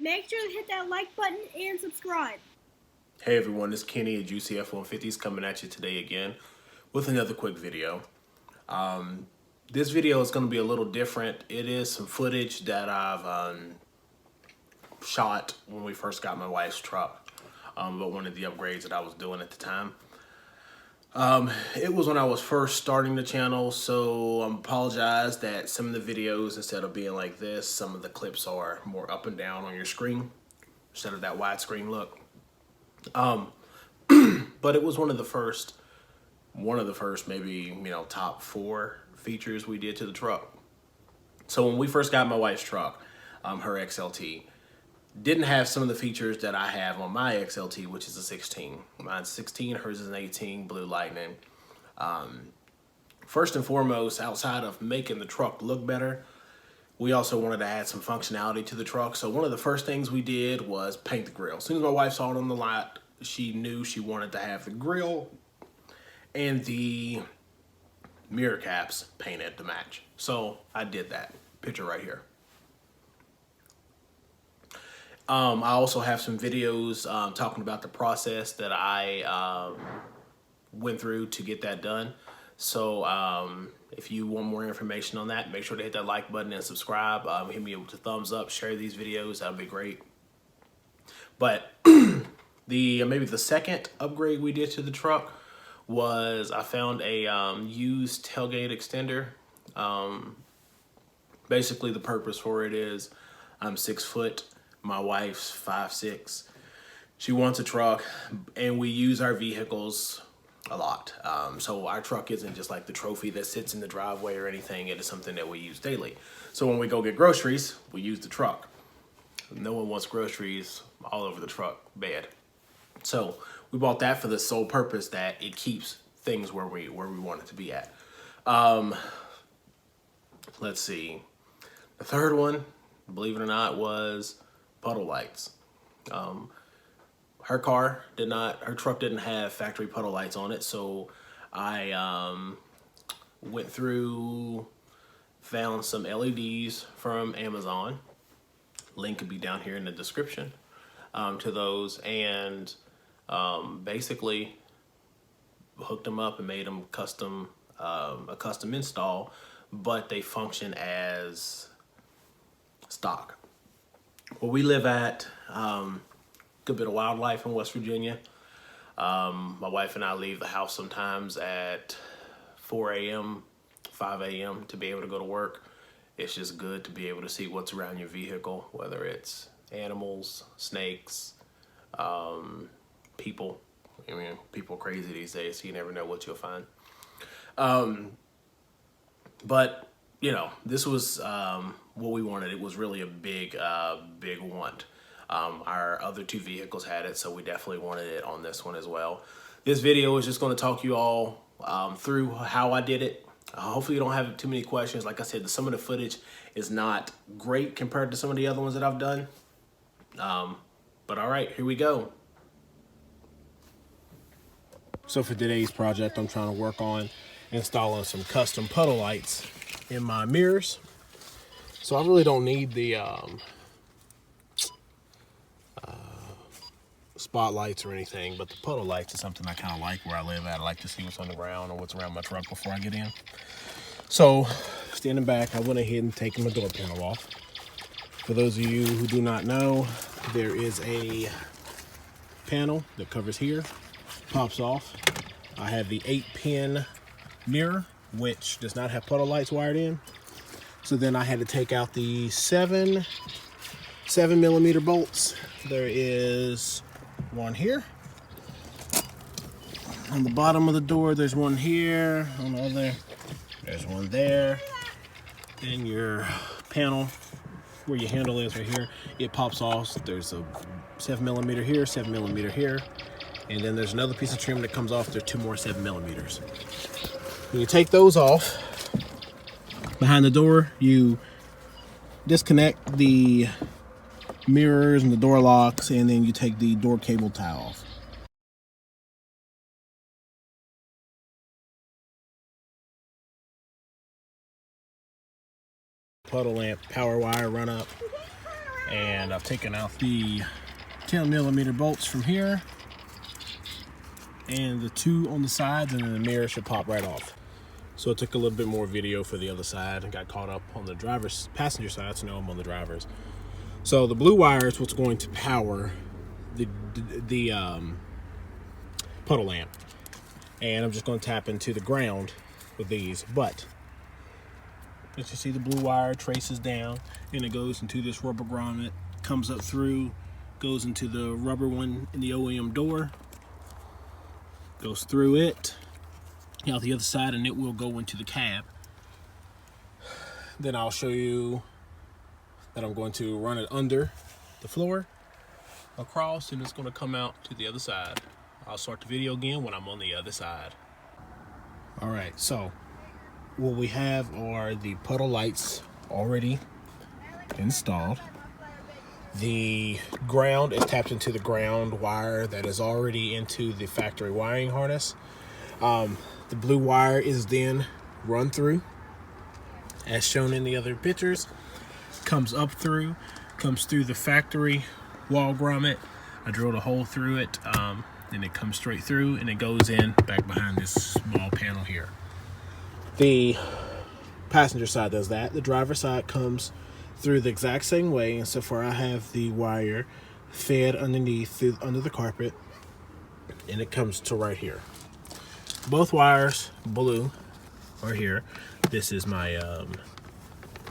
make sure to hit that like button and subscribe. Hey everyone, it's Kenny at Juicy F150s coming at you today again with another quick video. This video is going to be a little different. It is some footage that I've shot when we first got my wife's truck, but one of the upgrades that I was doing at the time. It was when I was first starting the channel, so I apologize that some of the videos, instead of being like this, some of the clips are more up and down on your screen instead of that widescreen look. But it was one of the first maybe, top 4 features we did to the truck. So when we first got my wife's truck, her XLT, didn't have some of the features that I have on my XLT, which is a 16. Mine's 16, hers is an 18, Blue Lightning. First and foremost, outside of making the truck look better, we also wanted to add some functionality to the truck. So one of the first things we did was paint the grille. As soon as my wife saw it on the lot, she knew she wanted to have the grille and the mirror caps painted to match. So I did that. Picture right here. I also have some videos talking about the process that I went through to get that done. So if you want more information on that, make sure to hit that like button and subscribe. Hit me with a thumbs up, share these videos. That'd be great. But maybe the second upgrade we did to the truck was I found a used tailgate extender. Basically the purpose for it is I'm 6 foot, my wife's 5'6". She wants a truck and we use our vehicles a lot. So our truck isn't just like the trophy that sits in the driveway or anything. It is something that we use daily. So when we go get groceries, we use the truck. No one wants groceries all over the truck bed. So we bought that for the sole purpose that it keeps things where we want it to be at. Let's see. The third one, believe it or not, was puddle lights. Her truck didn't have factory puddle lights on it, so I went through, found some LEDs from Amazon. Link could be down here in the description to those, and basically hooked them up and made them a custom install, but they function as stock. Well, we live at good bit of wildlife in West Virginia. My wife and I leave the house sometimes at 4 a.m., 5 a.m. to be able to go to work. It's just good to be able to see what's around your vehicle, whether it's animals, snakes, people. I mean, people are crazy these days, so you never know what you'll find. But, this was what we wanted. It was really a big want. Our other 2 vehicles had it, so we definitely wanted it on this one as well. This video is just going to talk you all through how I did it. Hopefully you don't have too many questions. Like I said, some of the footage is not great compared to some of the other ones that I've done. But all right, here we go. So for today's project, I'm trying to work on installing some custom puddle lights in my mirrors. So I really don't need the spotlights or anything, but the puddle lights is something I kind of like where I live at. I like to see what's on the ground or what's around my truck before I get in. So standing back, I went ahead and taken my door panel off. For those of you who do not know, there is a panel that covers here, pops off. I have the 8-pin mirror, which does not have puddle lights wired in. So then I had to take out the 7mm bolts. There is one here. On the bottom of the door, there's one here. On the other, there's one there. Then your panel, where your handle is right here, it pops off. There's a 7mm here, 7mm here. And then there's another piece of trim that comes off. There's 2 more 7mm. When you take those off, behind the door, you disconnect the mirrors and the door locks, and then you take the door cable tie off. Puddle lamp power wire run up, And I've taken out the 10mm bolts from here and the 2 on the sides, and then the mirror should pop right off. So I took a little bit more video for the other side and got caught up on the passenger side, so now I'm on the driver's. So the blue wire is what's going to power the puddle lamp, and I'm just going to tap into the ground with these. But as you see, the blue wire traces down and it goes into this rubber grommet, comes up through, goes into the rubber one in the OEM door, goes through it out the other side, and it will go into the cab. Then I'll show you that I'm going to run it under the floor, across, and it's going to come out to the other side. I'll start the video again when I'm on the other side. All right, so what we have are the puddle lights already installed. The ground is tapped into the ground wire that is already into the factory wiring harness. The blue wire is then run through, as shown in the other pictures, comes up through, comes through the factory wall grommet. I drilled a hole through it, and it comes straight through, and it goes in back behind this small panel here. The passenger side does that. The driver's side comes through the exact same way, and so far I have the wire fed underneath under the carpet, and it comes to right here. Both wires blue are here. This is my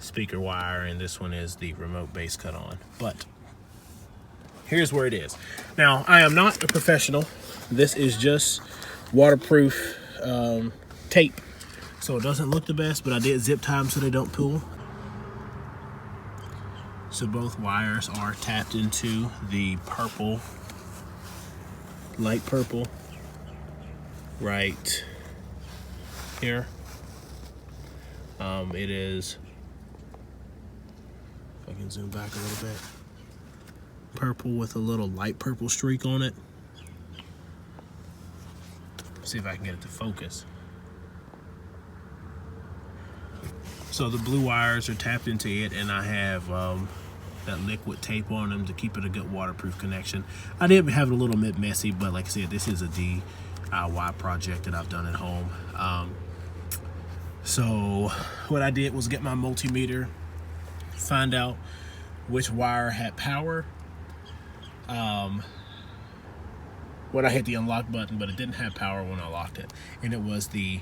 speaker wire, and this one is the remote base cut on. But here's where it is. Now, I am not a professional. This is just waterproof tape, so it doesn't look the best, but I did zip tie them so they don't pull. So both wires are tapped into the purple, light purple, right here. It is, if I can zoom back a little bit, purple with a little light purple streak on it. See if I can get it to focus. So the blue wires are tapped into it, and I have that liquid tape on them to keep it a good waterproof connection. I did have it a little bit messy, but like I said, this is a DIY project that I've done at home. So what I did was get my multimeter, find out which wire had power when I hit the unlock button, but it didn't have power when I locked it, and it was the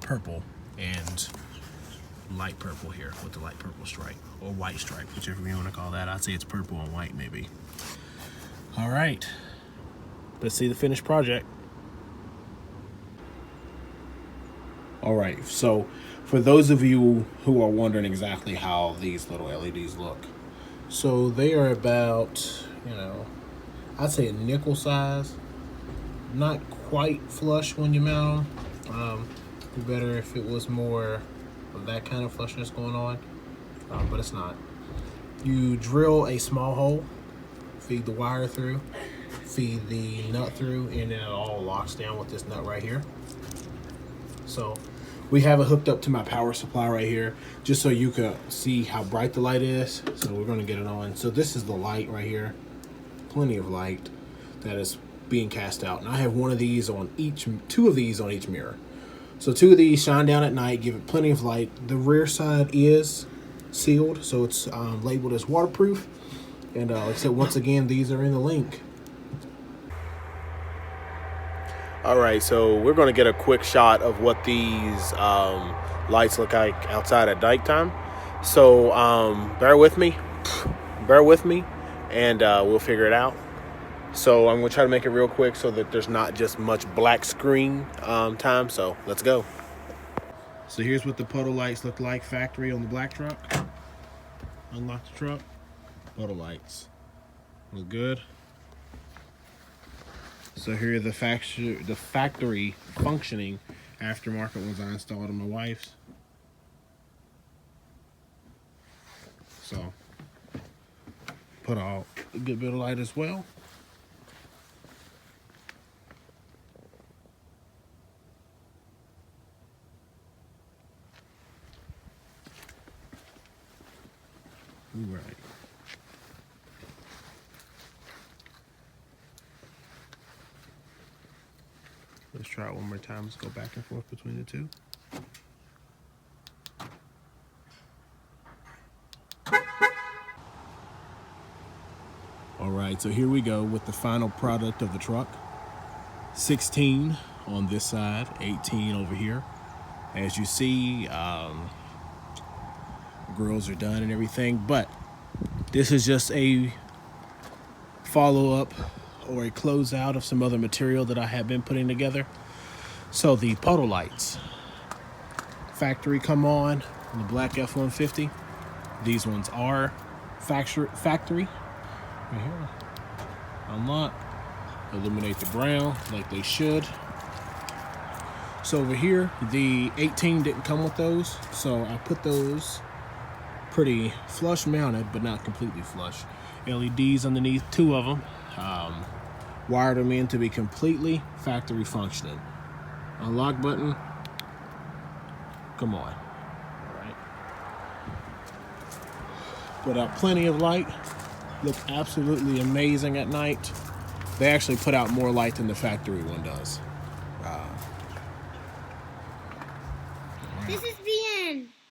purple and light purple here with the light purple stripe, or white stripe, whichever you want to call that. I'd say it's purple and white maybe. All right, let's see the finished project. All right, so for those of you who are wondering exactly how these little LEDs look, so they are about, I'd say a nickel size, not quite flush when you mount them. It'd be better if it was more of that kind of flushness going on, but it's not. You drill a small hole, feed the wire through, feed the nut through, and then it all locks down with this nut right here. So we have it hooked up to my power supply right here, just so you can see how bright the light is. So we're going to get it on. So this is the light right here, plenty of light that is being cast out, and I have one of these on each, 2 of these on each mirror. So 2 of these shine down at night, give it plenty of light. The rear side is sealed, so it's labeled as waterproof. And like I said, once again, these are in the link. All right, so we're going to get a quick shot of what these lights look like outside at nighttime. So bear with me, and we'll figure it out. So I'm going to try to make it real quick so that there's not just much black screen time. So let's go. So here's what the puddle lights look like factory on the black truck. Unlock the truck. Puddle lights look good. So here are the factory functioning aftermarket ones I installed on my wife's. So put out a good bit of light as well. Right. Let's try it one more time. Let's go back and forth between the two. All right, so here we go with the final product of the truck. 16 on this side, 18 over here. As you see, grills are done and everything, but this is just a follow-up or a closeout of some other material that I have been putting together. So the puddle lights, factory come on the black F-150. These ones are factory. Right here. Unlock, illuminate the brown like they should. So over here, the 18 didn't come with those, so I put those pretty flush mounted, but not completely flush. LEDs underneath, 2 of them. Wired them in to be completely factory functioning. Unlock button. Come on. All right. Put out plenty of light. Look absolutely amazing at night. They actually put out more light than the factory one does. This is